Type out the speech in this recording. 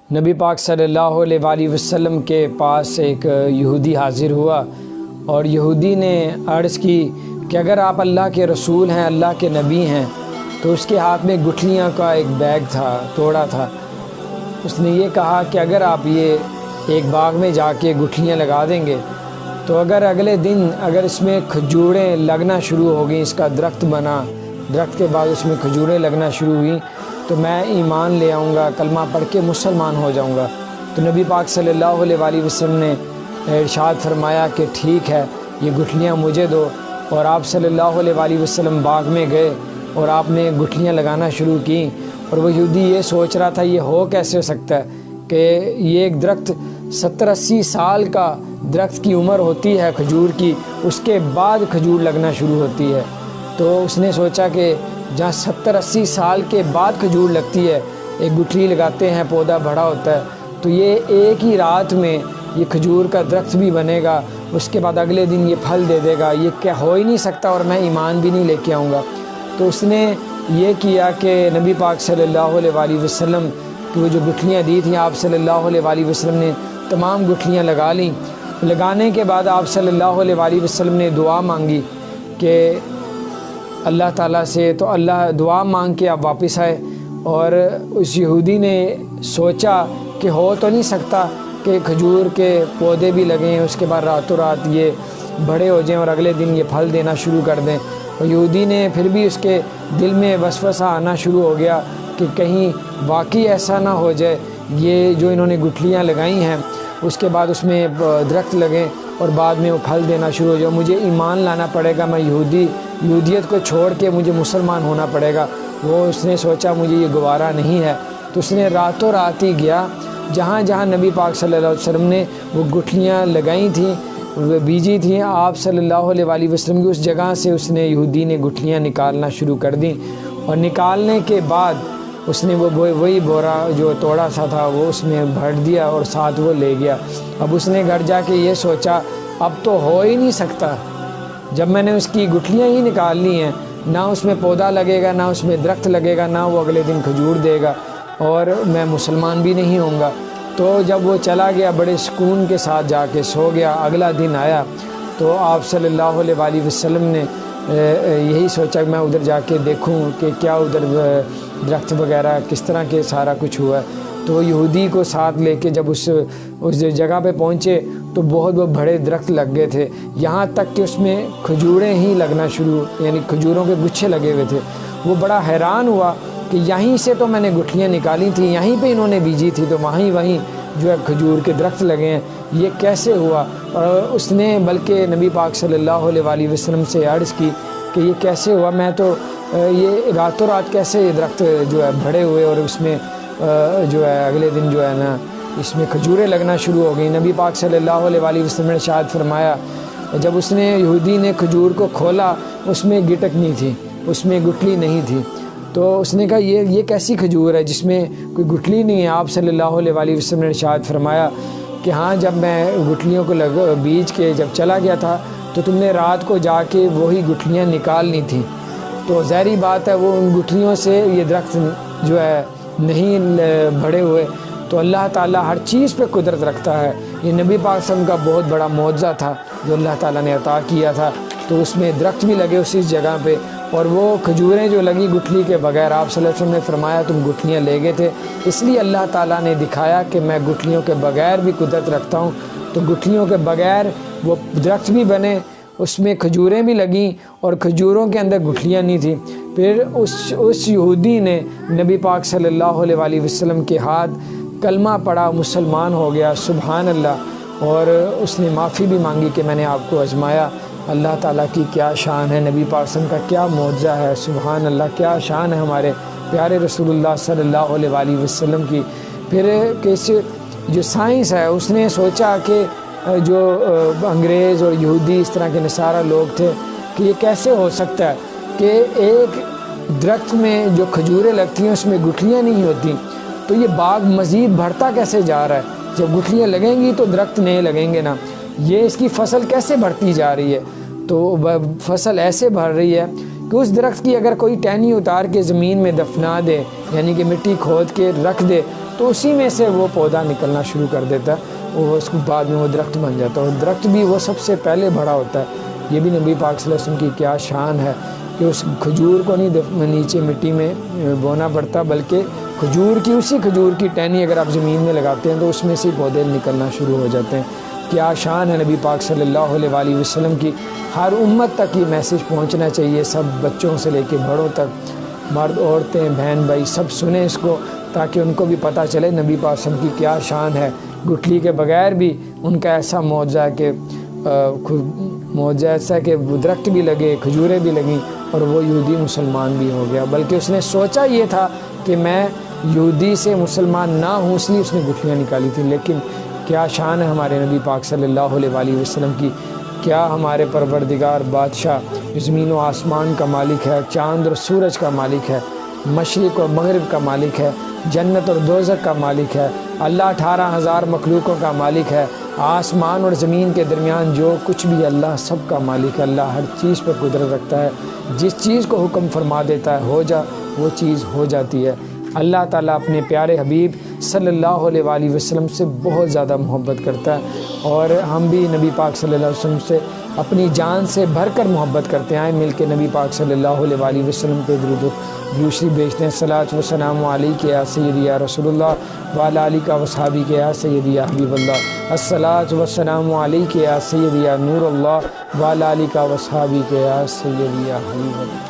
نبی پاک صلی اللہ علیہ وآلہ وسلم کے پاس ایک یہودی حاضر ہوا اور یہودی نے عرض کی کہ اگر آپ اللہ کے رسول ہیں، اللہ کے نبی ہیں، تو اس کے ہاتھ میں گٹھلیاں کا ایک بیگ تھا، توڑا تھا۔ اس نے یہ کہا کہ اگر آپ یہ ایک باغ میں جا کے گٹھلیاں لگا دیں گے تو اگر اگلے دن اگر اس میں کھجوریں لگنا شروع ہو گئیں، اس کا درخت بنا، درخت کے بعد اس میں کھجوریں لگنا شروع ہوئیں تو میں ایمان لے آؤں گا، کلمہ پڑھ کے مسلمان ہو جاؤں گا۔ تو نبی پاک صلی اللہ علیہ وآلہ وسلم نے ارشاد فرمایا کہ ٹھیک ہے، یہ گٹھلیاں مجھے دو۔ اور آپ صلی اللہ علیہ وآلہ وسلم باغ میں گئے اور آپ نے گٹھلیاں لگانا شروع کیں۔ اور وہ یہودی یہ سوچ رہا تھا یہ ہو کیسے سکتا ہے کہ یہ ایک درخت 70-80 سال کا درخت کی عمر ہوتی ہے کھجور کی، اس کے بعد کھجور لگنا شروع ہوتی ہے۔ تو اس نے سوچا کہ جہاں 70-80 سال کے بعد کھجور لگتی ہے، ایک گٹھلی لگاتے ہیں، پودا بڑا ہوتا ہے، تو یہ ایک ہی رات میں یہ کھجور کا درخت بھی بنے گا، اس کے بعد اگلے دن یہ پھل دے دے گا، یہ کیا ہو ہی نہیں سکتا اور میں ایمان بھی نہیں لے کے آؤں گا۔ تو اس نے یہ کیا کہ نبی پاک صلی اللہ علیہ وآلہ وسلم کی وہ جو گٹھلیاں دی تھیں، آپ صلی اللہ علیہ وآلہ وسلم نے تمام گٹھلیاں لگا لیں۔ لگانے کے بعد آپ صلی اللہ علیہ وآلہ وسلم نے دعا مانگی کہ اللہ تعالیٰ سے، تو اللہ دعا مانگ کے آپ واپس آئے۔ اور اس یہودی نے سوچا کہ ہو تو نہیں سکتا کہ کھجور کے پودے بھی لگیں، اس کے بعد راتوں رات یہ بڑے ہو جائیں اور اگلے دن یہ پھل دینا شروع کر دیں۔ اور یہودی نے پھر بھی اس کے دل میں وسوسہ آنا شروع ہو گیا کہ کہیں واقعی ایسا نہ ہو جائے، یہ جو انہوں نے گٹھلیاں لگائی ہیں اس کے بعد اس میں درخت لگیں اور بعد میں وہ پھل دینا شروع ہو جائے، مجھے ایمان لانا پڑے گا، میں یہودیت کو چھوڑ کے مجھے مسلمان ہونا پڑے گا۔ وہ اس نے سوچا مجھے یہ گوارا نہیں ہے، تو اس نے راتوں رات ہی گیا جہاں جہاں نبی پاک صلی اللہ علیہ وسلم نے وہ گٹھلیاں لگائی تھیں، وہ بیجی تھیں، آپ صلی اللہ علیہ وآلہ وسلم کی اس جگہ سے اس نے یہودی نے گٹھلیاں نکالنا شروع کر دیں۔ اور نکالنے کے بعد اس نے وہی بورا جو توڑا سا تھا وہ اس میں بھر دیا اور ساتھ وہ لے گیا۔ اب اس نے گھر جا کے یہ سوچا اب تو ہو ہی نہیں سکتا، جب میں نے اس کی گٹھلیاں ہی نکال لی ہیں، نہ اس میں پودا لگے گا، نہ اس میں درخت لگے گا، نہ وہ اگلے دن کھجور دے گا، اور میں مسلمان بھی نہیں ہوں گا۔ تو جب وہ چلا گیا بڑے سکون کے ساتھ جا کے سو گیا۔ اگلا دن آیا تو آپ صلی اللہ علیہ وآلہ وسلم نے یہی سوچا کہ میں ادھر جا کے دیکھوں کہ کیا ادھر درخت وغیرہ کس طرح کے سارا کچھ ہوا ہے۔ تو یہودی کو ساتھ لے کے جب اس جگہ پہ پہنچے تو بہت بڑے درخت لگ گئے تھے، یہاں تک کہ اس میں کھجوریں ہی لگنا شروع، یعنی کھجوروں کے گچھے لگے ہوئے تھے۔ وہ بڑا حیران ہوا کہ یہیں سے تو میں نے گٹھلیاں نکالی تھیں، یہیں پہ انہوں نے بیجی تھی، تو وہیں جو ہے کھجور کے درخت لگے ہیں، یہ کیسے ہوا؟ اور اس نے بلکہ نبی پاک صلی اللہ علیہ وآلہ وسلم سے عرض کی کہ یہ کیسے ہوا، میں تو یہ راتوں رات کیسے یہ درخت جو ہے بڑے ہوئے اور اس میں جو ہے اگلے دن جو ہے نا اس میں کھجوریں لگنا شروع ہو گئیں۔ نبی پاک صلی اللہ علیہ وآلہ وسلم نے ارشاد فرمایا، جب اس نے یہودی نے کھجور کو کھولا اس میں گٹک نہیں تھی، اس میں گٹھلی نہیں تھی۔ تو اس نے کہا یہ کیسی کھجور ہے جس میں کوئی گٹھلی نہیں ہے؟ آپ صلی اللہ علیہ وآلہ وسلم نے ارشاد فرمایا کہ ہاں، جب میں گٹھلیوں کو بیج کے جب چلا گیا تھا تو تم نے رات کو جا کے وہی گٹھلیاں نکالنی تھیں، تو ظاہری بات ہے وہ ان گٹھلیوں سے یہ درخت جو ہے نہیں بڑے ہوئے۔ تو اللہ تعالیٰ ہر چیز پہ قدرت رکھتا ہے، یہ نبی پاک صلی اللہ علیہ وسلم کا بہت بڑا معجزہ تھا جو اللہ تعالیٰ نے عطا کیا تھا۔ تو اس میں درخت بھی لگے اسی جگہ پہ، اور وہ کھجوریں جو لگی گٹھلی کے بغیر، آپ صلی اللہ علیہ وسلم نے فرمایا تم گٹھلیاں لے گئے تھے، اس لیے اللہ تعالیٰ نے دکھایا کہ میں گٹھلیوں کے بغیر بھی قدرت رکھتا ہوں۔ تو گٹھلیوں کے بغیر وہ درخت بھی بنے، اس میں کھجوریں بھی لگیں اور کھجوروں کے اندر گٹھلیاں نہیں تھیں۔ پھر اس یہودی نے نبی پاک صلی اللہ علیہ وآلہ وسلم کے ہاتھ کلمہ پڑھا، مسلمان ہو گیا، سبحان اللہ۔ اور اس نے معافی بھی مانگی کہ میں نے آپ کو آزمایا۔ اللہ تعالیٰ کی کیا شان ہے، نبی پاک صلی اللہ علیہ وسلم کا کیا معجزہ ہے، سبحان اللہ، کیا شان ہے ہمارے پیارے رسول اللہ صلی اللہ علیہ وآلہ وسلم کی۔ پھر جو سائنس ہے اس نے سوچا کہ جو انگریز اور یہودی اس طرح کے نصارہ لوگ تھے کہ یہ کیسے ہو سکتا ہے کہ ایک درخت میں جو کھجوریں لگتی ہیں اس میں گٹھلیاں نہیں ہوتی، تو یہ باغ مزید بڑھتا کیسے جا رہا ہے؟ جب گٹھلیاں لگیں گی تو درخت نہیں لگیں گے نا، یہ اس کی فصل کیسے بڑھتی جا رہی ہے؟ تو فصل ایسے بڑھ رہی ہے کہ اس درخت کی اگر کوئی ٹہنی اتار کے زمین میں دفنا دے، یعنی کہ مٹی کھود کے رکھ دے، تو اسی میں سے وہ پودا نکلنا شروع کر دیتا ہے، وہ اس کو بعد میں وہ درخت بن جاتا ہے، اور درخت بھی وہ سب سے پہلے بڑا ہوتا ہے۔ یہ بھی نبی پاک صلی اللہ علیہ وسلم کی کیا شان ہے کہ اس کھجور کو نہیں نیچے مٹی میں بونا پڑتا، بلکہ اسی کھجور کی ٹہنی اگر آپ زمین میں لگاتے ہیں تو اس میں سے پودے نکلنا شروع ہو جاتے ہیں۔ کیا شان ہے نبی پاک صلی اللہ علیہ وآلہ وسلم کی۔ ہر امت تک یہ میسیج پہنچنا چاہیے، سب بچوں سے لے کے بڑوں تک، مرد عورتیں بہن بھائی سب سنیں اس کو، تاکہ ان کو بھی پتہ چلے نبی پاک صلی اللہ علیہ وسلم کی کیا شان ہے۔ گٹھلی کے بغیر بھی ان کا ایسا معجزہ ہے کہ ایسا کہ وہ درخت بھی لگے، کھجوریں بھی لگیں، اور وہ یہودی مسلمان بھی ہو گیا، بلکہ اس نے سوچا یہ تھا کہ میں یہودی سے مسلمان نہ ہوں، اس لیے اس نے گٹھلیاں نکالی تھیں۔ لیکن کیا شان ہے ہمارے نبی پاک صلی اللہ علیہ وآلہ وسلم کی، کیا ہمارے پروردگار بادشاہ جو زمین و آسمان کا مالک ہے، چاند اور سورج کا مالک ہے، مشرق اور مغرب کا مالک ہے، جنت اور دوزخ کا مالک ہے، اللہ 18,000 مخلوقوں کا مالک ہے، آسمان اور زمین کے درمیان جو کچھ بھی اللہ سب کا مالک ہے۔ اللہ ہر چیز پر قدرت رکھتا ہے، جس چیز کو حکم فرما دیتا ہے ہو جا، وہ چیز ہو جاتی ہے۔ اللہ تعالیٰ اپنے پیارے حبیب صلی اللہ علیہ وآلہ وسلم سے بہت زیادہ محبت کرتا ہے، اور ہم بھی نبی پاک صلی اللہ علیہ وسلم سے اپنی جان سے بھر کر محبت کرتے ہیں۔ آئیں مل کے نبی پاک صلی اللہ علیہ وآلہ وسلم پہ درود و شریف بھیجتے ہیں۔ صلاۃ و سلام علیک یا سیدی یا رسول اللہ وعلی آلک و اصحابک یا سیدی یا حبیب اللہ، الصلاۃ و سلام علیک یا سیدی یا نور اللہ وعلی آلک و اصحابک یا سیدی یا حبیب اللہ۔